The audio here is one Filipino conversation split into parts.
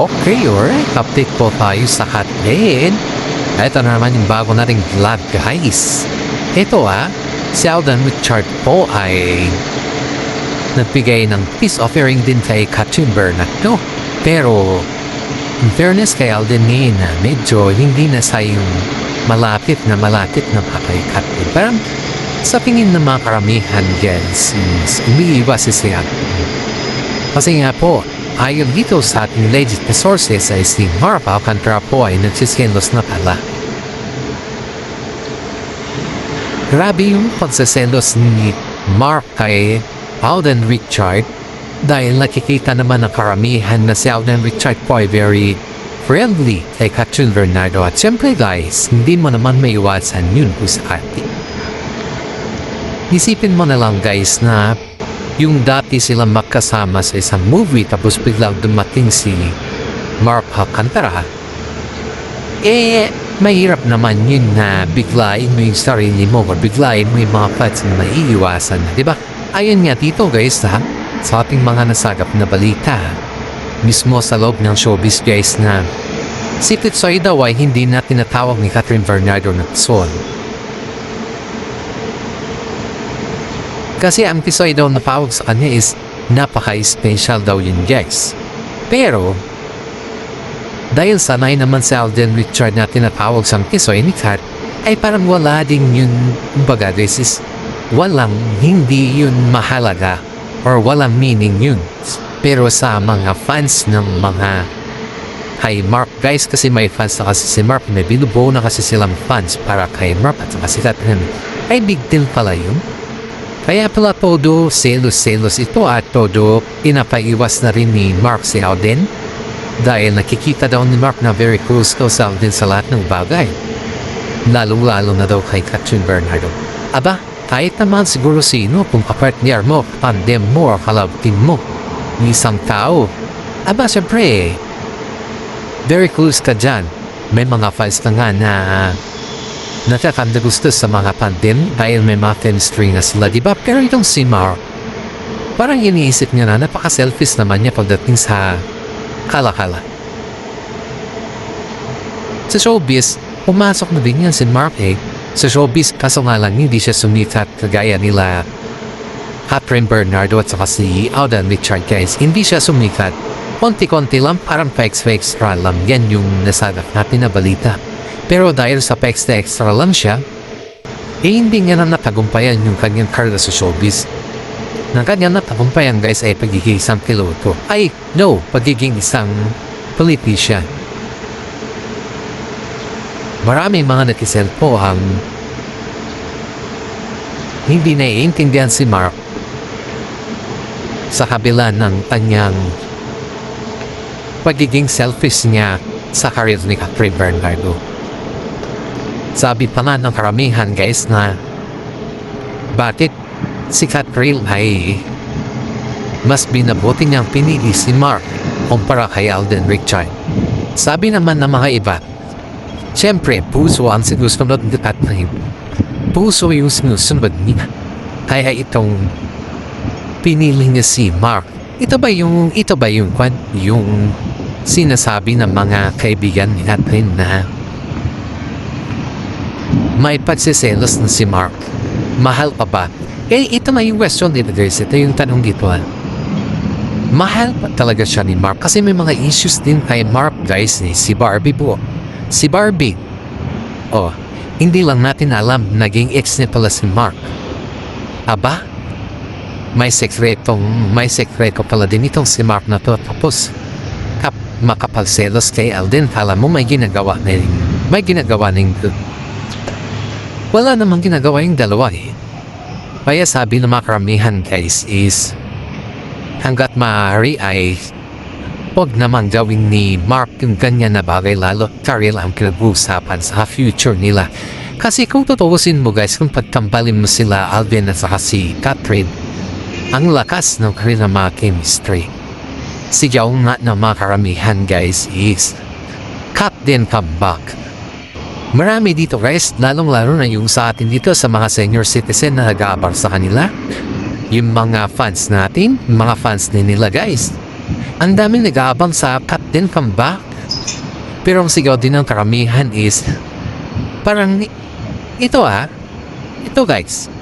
Okay, alright. Update po tayo sa Hotbed. Ito na naman yung bago nating vlog, guys. Ito si Alden Richard po ay nagbigay ng peace offering din kay Catherine Bernardo. Pero, in fairness kay Alden ngayon medyo hindi na sa yung malapit na kay Catherine. Parang sa tingin ng mga karamihan, guys, umiiwas siya. Kasi nga po, ayon dito sa ating legit na sources ay si Mark Alcantara po ay nagsiselos na pala. Grabe yung pagsiselos ni Mark kay Alden Richard dahil nakikita naman ng karamihan na si Alden Richard po ay very friendly kay Catherine Bernardo. At syempre guys, hindi mo naman maiwasan yun po sa atin. Isipin mo na lang guys na yung dati silang magkasama sa isang movie tapos biglang dumating si Mark Alcantara, mahirap naman yun na biglain mo yung sarili mo o biglain mo yung mga fans na maiiwasan, di ba? Ayun nga dito guys sa ating mga nasagap na balita mismo sa loob ng showbiz guys na si Titsoy daw ay hindi na tinatawag ni Catherine Bernardo na Tson. Kasi ang Tisoy daw na tawag sa kanya is napaka-special daw yun guys. Pero, dahil sanay naman si Alden Richard na tinatawag sa Tisoy ni Kat, ay parang wala din yun, kumbaga guys is walang hindi yun mahalaga or walang meaning yun. Pero sa mga fans ng mga kay Mark guys, kasi may fans na kasi si Mark, may binubuo na kasi silang fans para kay Mark at kasi Catherine, ay big deal pala yun. Kaya pala todo selos ito at todo pinapaiwas na rin ni Mark si Alden dahil nakikita daw ni Mark na very close daw sa Alden sa lahat ng bagay. Lalo na daw kay Catherine Bernardo. Aba, kahit naman siguro sino kung kapartner mo, tandem mo o kalab team mo ng isang tao. Aba, syempre, very close ka dyan. May mga fans na nga na nakakanda gusto sa mga tandem dahil may mga chemistry na sila, diba? Pero itong si Mark, parang iniisip niya na napaka-selfish naman niya pagdating sa kala-kala. Sa showbiz, pumasok na din yan si Mark sa showbiz, kaso nga lang hindi siya sumikat kagaya nila Catherine Bernardo at saka si Alden Richard guys. Hindi siya sumikat. Konti-konti lang, parang pa-extra lang. Yan yung nasagap natin na balita. Pero dahil sa pa-extra lang siya, hindi niya na natagumpayan yung kanyang karga sa showbiz. Nang kanyang natagumpayan guys ay pagiging isang piloto. Pagiging isang politician. Maraming mga natisel po ang hindi naiintindihan si Mark sa kabila ng kanyang pagiging selfish niya sa career ni Catherine Bernardo. Sabi pa nga ng karamihan guys na bakit si Catherine ay mas binabuti niyang pinili si Mark kumpara kay Alden Richard. Sabi naman ng mga iba, siyempre puso ang sinusunod ni Catherine. Puso yung sinusunod niya. Kaya itong pinili niya si Mark. Ito ba yung sinasabi ng mga kaibigan ni Catherine na may pagsiselos na si Mark? Mahal pa ba? Ito na yung question dito guys. Ito yung tanong dito Mahal pa talaga siya ni Mark? Kasi may mga issues din kay Mark guys si Barbie po. Si Barbie. Hindi lang natin alam naging ex niya pala si Mark. Aba? May sekreto pala din itong si Mark na to. Tapos makapagselos kay Alden. Kala mo may ginagawa ng wala namang ginagawa yung dalawa Kaya sabi ng mga karamihan guys is hanggat maaari ay huwag naman gawin ni Mark yung ganyan na bagay lalo karil ang pinag-uusapan sa future nila. Kasi kung tutuusin mo guys, kung pagtambalin mo sila Alden at saka si Catherine, ang lakas ng kanilang mga chemistry. Sigaw nga ng mga karamihan guys is cut din come back. Marami dito guys, lalong-lalo na yung sa atin dito sa mga senior citizen na nag-aabar sa kanila. Yung mga fans natin, mga fans nila guys. Ang daming nag-aabang sa Captain comeback. Pero ang sigaw din ng karamihan is parang ito ito guys.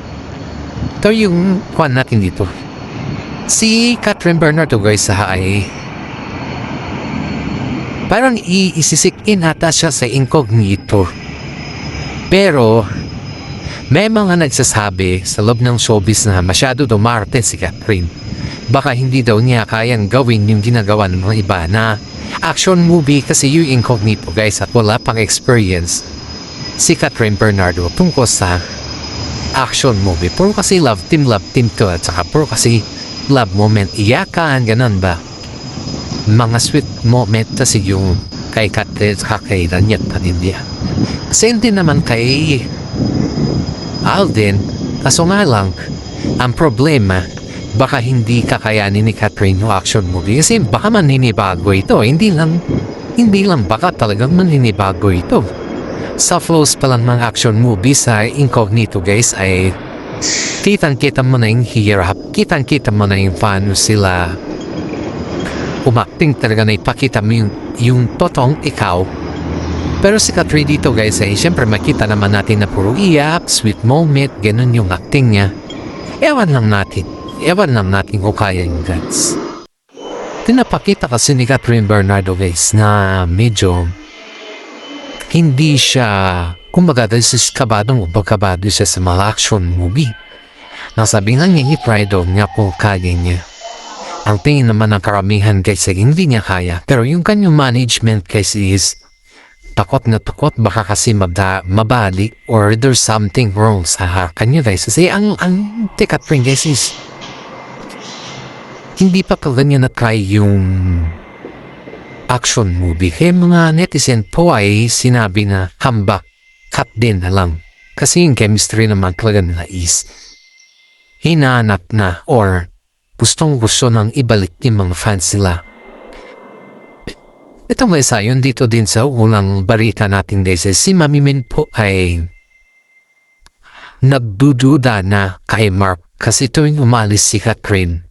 Ito yung kwan natin dito. Si Catherine Bernardo guys ay parang isisikin ata siya sa incognito. Pero may mga nagsasabi sa loob ng showbiz na masyado dumarte si Catherine. Baka hindi daw niya kayang gawin yung ginagawa ng mga iba na action movie kasi yung incognito guys at wala pang experience si Catherine Bernardo tungkol sa action movie. Puro kasi love team to at saka puro kasi love moment, iyakan, ganun ba? Mga sweet moment kasi yung kay Catherine at kay Daniel Padilla. Same din naman kay Alden, kaso nga lang ang problema baka hindi kakayanin ni Catherine yung action movie kasi baka maninibago ito. Hindi lang baka talagang maninibago ito. Sa flows pa lang ng action movie sa incognito guys ay kitang-kita mo na yung hirap, kitang-kita mo na yung paano sila umakting talaga na ipakita mo yung totoong ikaw. Pero si Catherine dito guys ay syempre makita naman natin na puro iyak, sweet moment, ganun yung acting niya. Ewan lang natin kung kaya yung guys. Tinapakita kasi ni Catherine Bernardo guys na medyo hindi siya, kumbaga dahil sa kabado siya sa mga action movie. Nasabi nga niya i-try daw niya po kaya niya. Ang tingin naman ng karamihan guys ay hindi niya kaya. Pero yung kanyang management guys is takot baka kasi mabalik or there's something wrong sa kanya guys. Kasi ang Catherine guys is hindi pa pala niya na-try yung action movie. Kaya mga netizen po ay sinabi na hamba, cut din na lang. Kasi yung chemistry naman talaga nila is hinanap na or gustong-gusto ng ibalik yung mga fans nila. Ito may sayon dito din sa unang barita natin guys. Si Mami Min po ay nagdududa na kay Mark kasi tuwing umalis si Catherine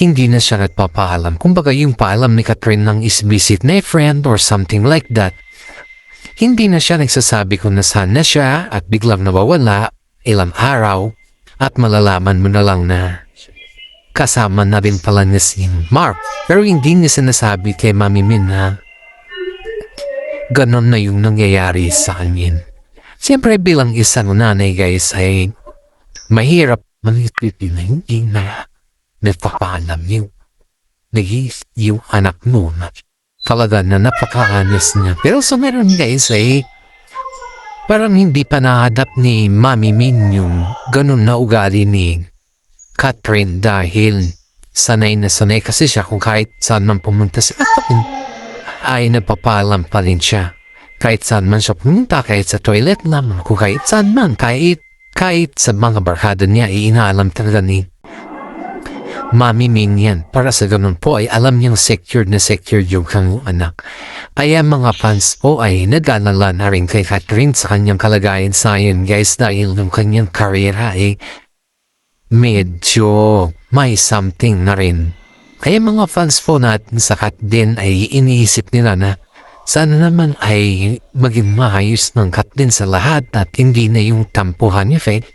hindi na siya nagpapaalam. Kumbaga yung paalam ni Catherine ng is visit na friend or something like that. Hindi na siya nagsasabi kung nasaan na siya at biglang nawawala ilang araw at malalaman mo na lang na kasama na rin pala niya si Mark. Pero hindi niya sinasabi kay Mami Min na ganon na yung nangyayari sa kanya. Siyempre bilang isang nanay guys ay mahirap manititi na hindi na nagpapaalam yung anak mo na talaga na napaka-honest niya. Pero so meron guys ay parang hindi pa na-adapt ni Mami Min yung ganun na ugali ni Catherine dahil sanay na sanay kasi siya kung kahit saan man pumunta si Catherine ay nagpapaalam pa rin siya. Kahit saan man siya pumunta, kahit sa toilet naman, kung kahit saan man, kahit sa mga barkada niya, inaalam talaga ni Mami Min yan. Para sa ganun po ay alam niyang secured yung kanyang anak. Kaya mga fans po ay nag-alala na rin kay Catherine sa kanyang kalagayan sa yun guys dahil yung kanyang karera ay medyo may something na rin. Kaya mga fans po natin sa Kat din ay iniisip nila na sana naman ay maging maayos ng Kat din sa lahat at hindi na yung tampuhan niya Faith.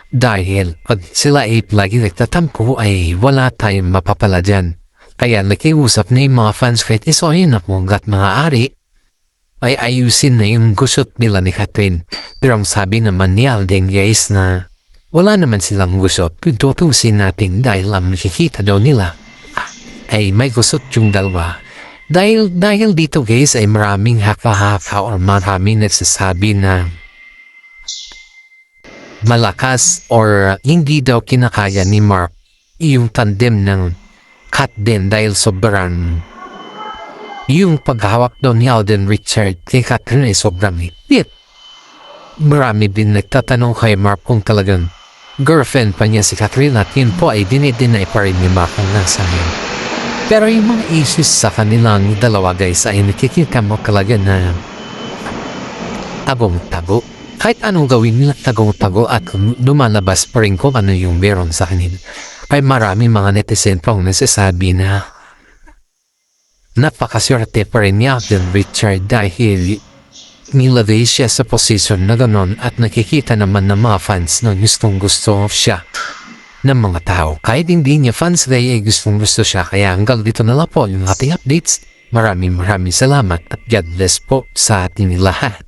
Dahil pag sila ay lagi nagtatampo ay wala tayong mapapala dyan. Kaya nakiusap na yung mga fans Faith so yun na po hanggat maaari ay ayusin na yung gusot nila ni Catherine. Pero ang sabi naman ni Alden guys na wala naman silang gusot. Tutusin natin dahil ang nakikita daw nila ay may gusot yung dalawa. Dahil dito guys ay maraming haka-haka or maraming nagsasabi na malakas or hindi daw kinakaya ni Mark yung tandem ng Kat din dahil sobrang yung paghawak daw ni Alden Richard kay Catherine ay sobrang higpit. Marami din nagtatanong kay Mark kung talagang girlfriend pa niya si Catherine at yun po ay dinidinay pa rin ni Mark ang nasa yun. Pero yung mga issues sa kanilang dalawa guys ay nakikita mo talaga na tagong-tago. Kahit anong gawin nila tagong-tago at lumalabas pa rin kung ano yung meron sa kanila. Ay marami mga netizen pang nasasabi na napakaswerte pa rin ni Alden Richard dahil nilagay siya sa posisyon na ganon at nakikita naman ng mga fans na gustong gusto siya ng mga tao. Kahit hindi niya fans ay gustong gusto siya, kaya hanggang dito na lang po yung ating updates. Maraming salamat at God bless po sa ating lahat.